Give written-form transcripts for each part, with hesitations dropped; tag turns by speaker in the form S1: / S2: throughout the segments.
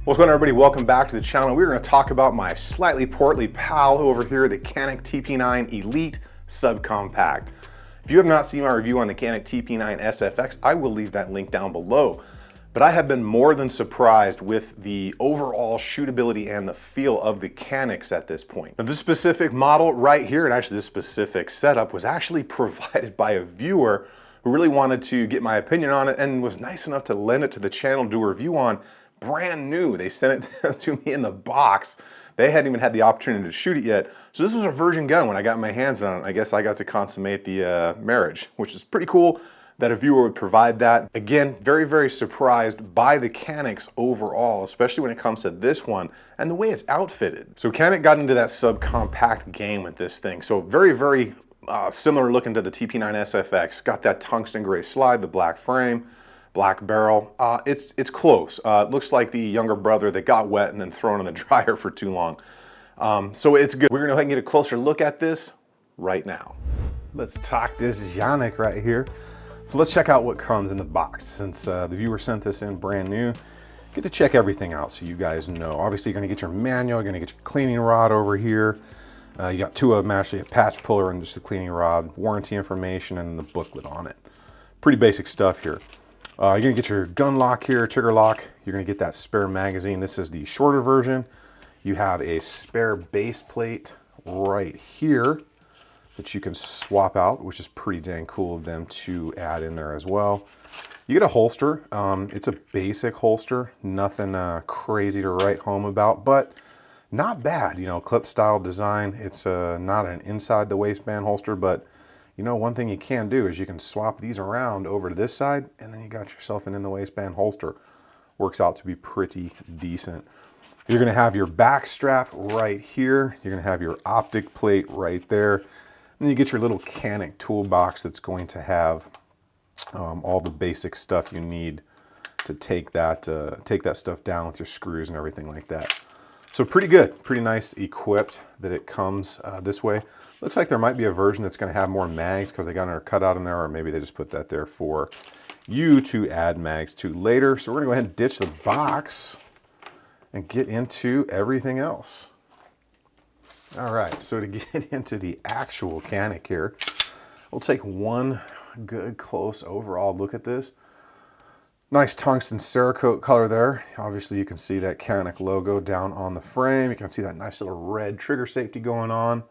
S1: What's going on, everybody? Welcome back to the channel. We're going to talk about my slightly portly pal over here, the Canik TP9 Elite Subcompact. If you have not seen my review on the Canik TP9 SFX, I will leave that link down below. But I have been more than surprised with the overall shootability and the feel of the Caniks at this point. Now, this specific model right here, and actually this specific setup, was actually provided by a viewer who really wanted to get my opinion on it and was nice enough to lend it to the channel to do a review on. Brand new. They sent it to me in the box. They hadn't even had the opportunity to shoot it yet. So this was a virgin gun when I got my hands on it. I guess I got to consummate the marriage, which is pretty cool that a viewer would provide that. Again, very, very surprised by the Caniks overall, especially when it comes to this one and the way it's outfitted. So Canik got into that subcompact game with this thing. So very, very similar looking to the TP9 SFX. Got that tungsten gray slide, the black frame, black barrel. It's close. It looks like the younger brother that got wet and then thrown in the dryer for too long. So it's good. We're gonna go ahead and get a closer look at this right now. Let's talk this Canik right here. So let's check out what comes in the box. Since the viewer sent this in brand new, get to check everything out so you guys know. Obviously, you're gonna get your manual, you're gonna get your cleaning rod over here. You got two of them actually, a patch puller and just a cleaning rod, warranty information, and the booklet on it. Pretty basic stuff here. You're gonna get your gun lock here, trigger lock. You're gonna get that spare magazine. This is the shorter version. You have a spare base plate right here that you can swap out, which is pretty dang cool of them to add in there as well. You get a holster. It's a basic holster, nothing crazy to write home about, but not bad. You know, clip style design. It's not an inside the waistband holster, but you know, one thing you can do is you can swap these around over to this side, and then you got yourself an in the waistband holster. Works out to be pretty decent. You're gonna have your back strap right here. You're gonna have your optic plate right there. And then you get your little Canik toolbox that's going to have all the basic stuff you need to take that stuff down with your screws and everything like that. So pretty good, pretty nice equipped that it comes this way. Looks like there might be a version that's going to have more mags because they got another cutout in there, or maybe they just put that there for you to add mags to later. So we're going to go ahead and ditch the box and get into everything else. All right, so to get into the actual Canik here, we'll take one good close overall look at this. Nice tungsten Cerakote color there. Obviously you can see that Canik logo down on the frame. You can see that nice little red trigger safety going on.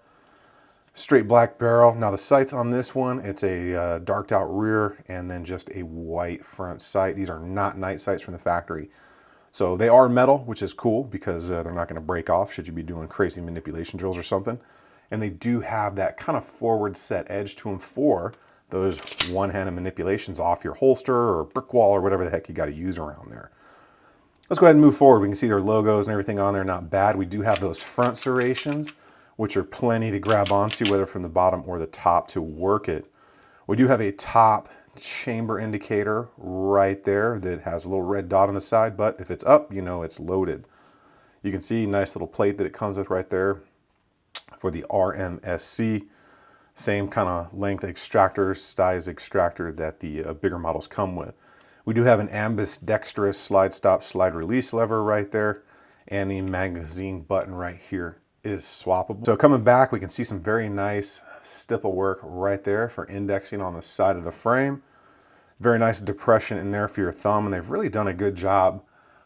S1: Straight black barrel. Now the sights on this one, it's a darked out rear and then just a white front sight. These are not night sights from the factory. So they are metal, which is cool because they're not going to break off should you be doing crazy manipulation drills or something. And they do have that kind of forward set edge to them for those one-handed manipulations off your holster or brick wall or whatever the heck you got to use around there. Let's go ahead and move forward. We can see their logos and everything on there, not bad. We do have those front serrations, which are plenty to grab onto, whether from the bottom or the top to work it. We do have a top chamber indicator right there that has a little red dot on the side, but if it's up, you know it's loaded. You can see nice little plate that it comes with right there for the RMSC. Same kind of length extractor, size extractor that the bigger models come with. We do have an ambidextrous slide stop, slide release lever right there, and the magazine button right here is swappable. So coming back, we can see some very nice stipple work right there for indexing on the side of the frame. Very nice depression in there for your thumb, and they've really done a good job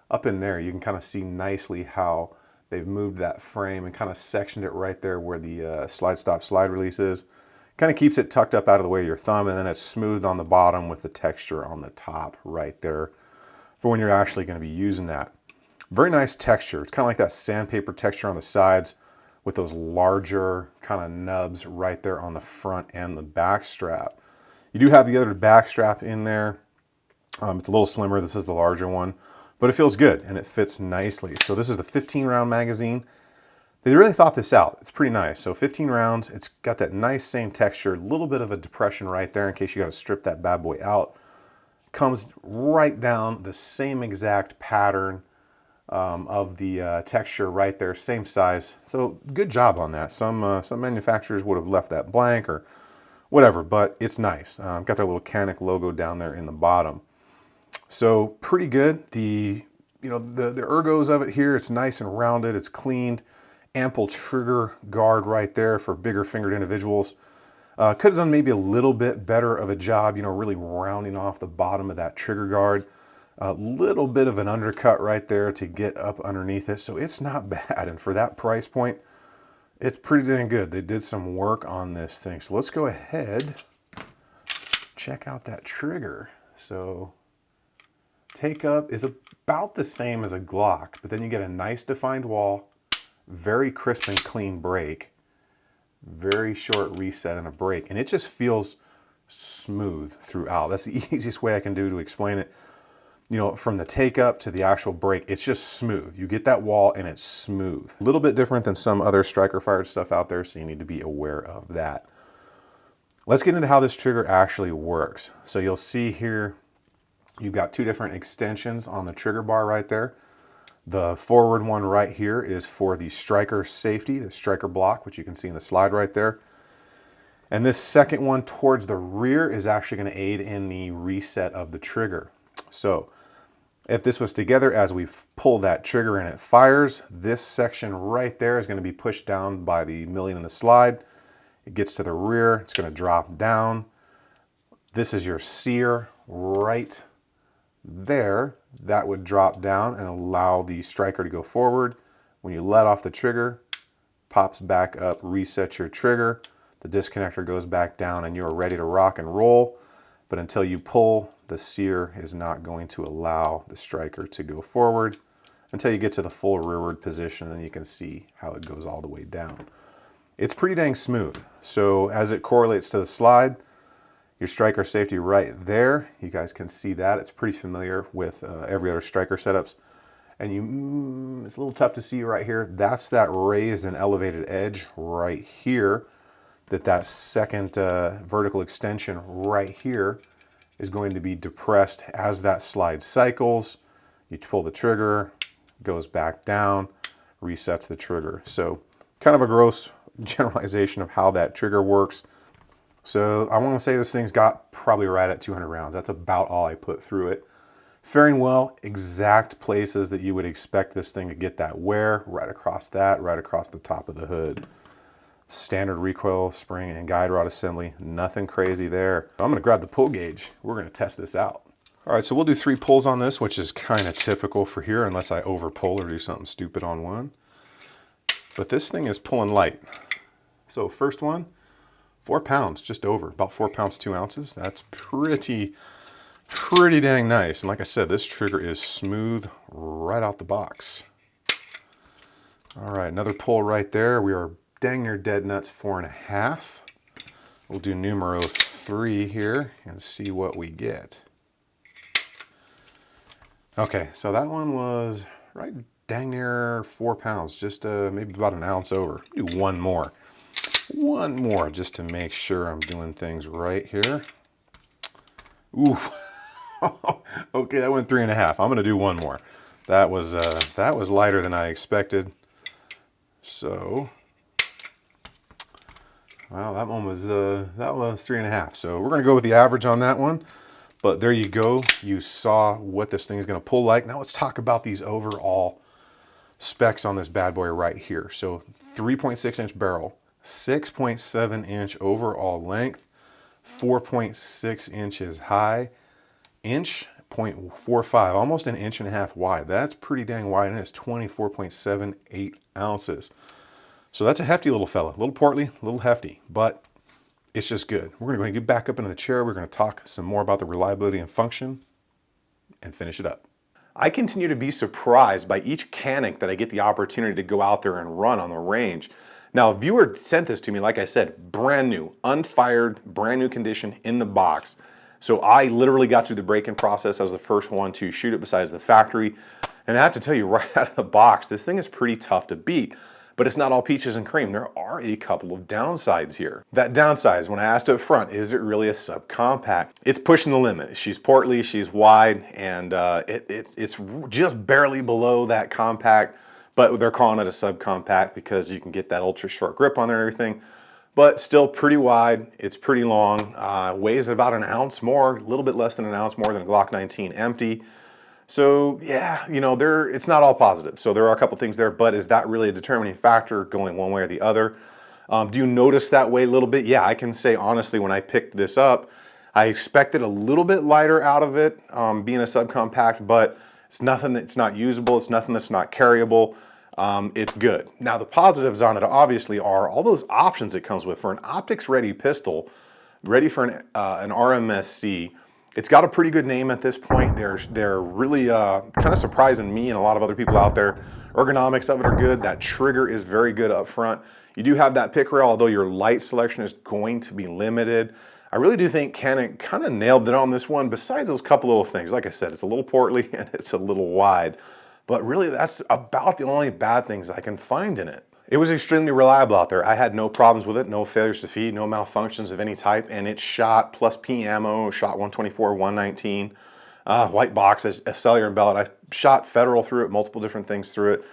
S1: up in there. You can kind of see nicely how they've moved that frame and kind of sectioned it right there where the slide stop, slide release is. Kind of keeps it tucked up out of the way of your thumb, and then it's smooth on the bottom with the texture on the top right there for when you're actually going to be using that. Very nice texture. It's kind of like that sandpaper texture on the sides with those larger kind of nubs right there on the front and the back strap. You do have the other back strap in there. It's a little slimmer. This is the larger one, but it feels good and it fits nicely. So this is the 15 round magazine. They really thought this out. It's pretty nice. So 15 rounds, it's got that nice same texture, a little bit of a depression right there in case you got to strip that bad boy out. Comes right down the same exact pattern of the texture right there, same size. So good job on that. Some manufacturers would have left that blank or whatever, but it's nice. Got their little Canik logo down there in the bottom. So pretty good. The you know, the ergos of it here, it's nice and rounded, it's cleaned, ample trigger guard right there for bigger fingered individuals. Could have done maybe a little bit better of a job, you know, really rounding off the bottom of that trigger guard. A little bit of an undercut right there to get up underneath it. So it's not bad. And for that price point, it's pretty dang good. They did some work on this thing. So let's go ahead, check out that trigger. So take up is about the same as a Glock, but then you get a nice defined wall, very crisp and clean break. Very short reset and a break, and it just feels smooth throughout. That's the easiest way I can do to explain it. You know, from the take up to the actual break, it's just smooth. You get that wall and it's smooth. A little bit different than some other striker fired stuff out there, so you need to be aware of that. Let's get into how this trigger actually works. So you'll see here, you've got two different extensions on the trigger bar right there. The forward one right here is for the striker safety, the striker block, which you can see in the slide right there. And this second one towards the rear is actually going to aid in the reset of the trigger. So if this was together, as we pull that trigger and it fires, this section right there is going to be pushed down by the milling in the slide. It gets to the rear, it's going to drop down. This is your sear right there. That would drop down and allow the striker to go forward. When you let off the trigger, pops back up, resets your trigger, the disconnector goes back down, and you're ready to rock and roll. But until you pull, the sear is not going to allow the striker to go forward until you get to the full rearward position, and then you can see how it goes all the way down. It's pretty dang smooth. So as it correlates to the slide, your striker safety right there, you guys can see that. It's pretty familiar with every other striker setups. And it's a little tough to see right here. That's that raised and elevated edge right here. That second vertical extension right here is going to be depressed as that slide cycles. You pull the trigger, goes back down, resets the trigger. So kind of a gross generalization of how that trigger works. So I want to say this thing's got probably right at 200 rounds. That's about all I put through it. Faring well, exact places that you would expect this thing to get that wear, right across that, right across the top of the hood. Standard recoil, spring, and guide rod assembly. Nothing crazy there. I'm going to grab the pull gauge. We're going to test this out. All right, so we'll do 3 pulls on this, which is kind of typical for here, unless I over pull or do something stupid on one. But this thing is pulling light. So first one, 4 pounds, just over, about 4 pounds, 2 ounces. That's pretty dang nice. And like I said, this trigger is smooth right out the box. All right, another pull right there. We are dang near dead nuts, 4.5. We'll do numero 3 here and see what we get. Okay, so that one was right dang near 4 pounds, just maybe about an ounce over. Do one more. One more just to make sure I'm doing things right here. Ooh. Okay, that went 3.5. I'm gonna do one more. That was lighter than I expected. So, well, that one was 3.5. So we're gonna go with the average on that one. But there you go. You saw what this thing is gonna pull like. Now let's talk about these overall specs on this bad boy right here. So 3.6 inch barrel, 6.7 inch overall length, 4.6 inches high, 1.45, almost an 1.5 inches wide. That's pretty dang wide, and it's 24.78 ounces. So that's a hefty little fella, a little portly, a little hefty, but it's just good. We're going to get back up into the chair. We're going to talk some more about the reliability and function and finish it up. I continue to be surprised by each Canik that I get the opportunity to go out there and run on the range. Now, a viewer sent this to me, like I said, brand new, unfired, brand new condition in the box. So I literally got through the break-in process. I was the first one to shoot it besides the factory. And I have to tell you, right out of the box, this thing is pretty tough to beat. But it's not all peaches and cream. There are a couple of downsides here. That downside is, when I asked up front, is it really a subcompact? It's pushing the limit. She's portly, she's wide, and it's just barely below that compact, but they're calling it a subcompact because you can get that ultra short grip on there and everything. But still pretty wide, it's pretty long, weighs about an ounce more, a little bit less than an ounce more than a Glock 19 empty. So yeah, you know, it's not all positive. So there are a couple things there, but is that really a determining factor going one way or the other? Do you notice that way a little bit? Yeah, I can say honestly, when I picked this up, I expected a little bit lighter out of it, being a subcompact, but it's nothing that's not usable. It's nothing that's not carryable. It's good. Now the positives on it obviously are all those options it comes with for an optics ready pistol, ready for an RMSC. It's got a pretty good name at this point. They're really kind of surprising me and a lot of other people out there. Ergonomics of it are good. That trigger is very good up front. You do have that pick rail, although your light selection is going to be limited. I really do think Canik kind of nailed it on this one, besides those couple little things. Like I said, it's a little portly and it's a little wide, but really that's about the only bad things I can find in it. It was extremely reliable out there. I had no problems with it, no failures to feed, no malfunctions of any type, and it shot plus P ammo, shot 124, 119, white box, a cellular and pellet. I shot Federal through it, multiple different things through it,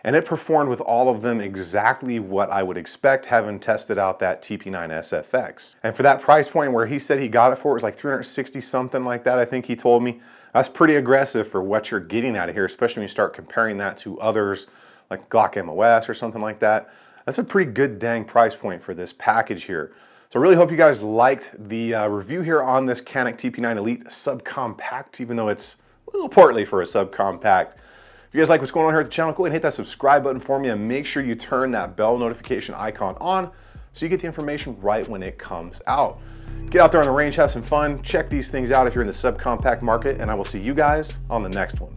S1: and it performed with all of them exactly what I would expect, having tested out that TP9 SFX. And for that price point where he said he got it for, it was like 360 something like that, I think he told me. That's pretty aggressive for what you're getting out of here, especially when you start comparing that to others like Glock MOS or something like that. That's a pretty good dang price point for this package here. So I really hope you guys liked the review here on this Canik TP9 Elite subcompact, even though it's a little portly for a subcompact. If you guys like what's going on here at the channel, go ahead and hit that subscribe button for me and make sure you turn that bell notification icon on so you get the information right when it comes out. Get out there on the range, have some fun, check these things out if you're in the subcompact market, and I will see you guys on the next one.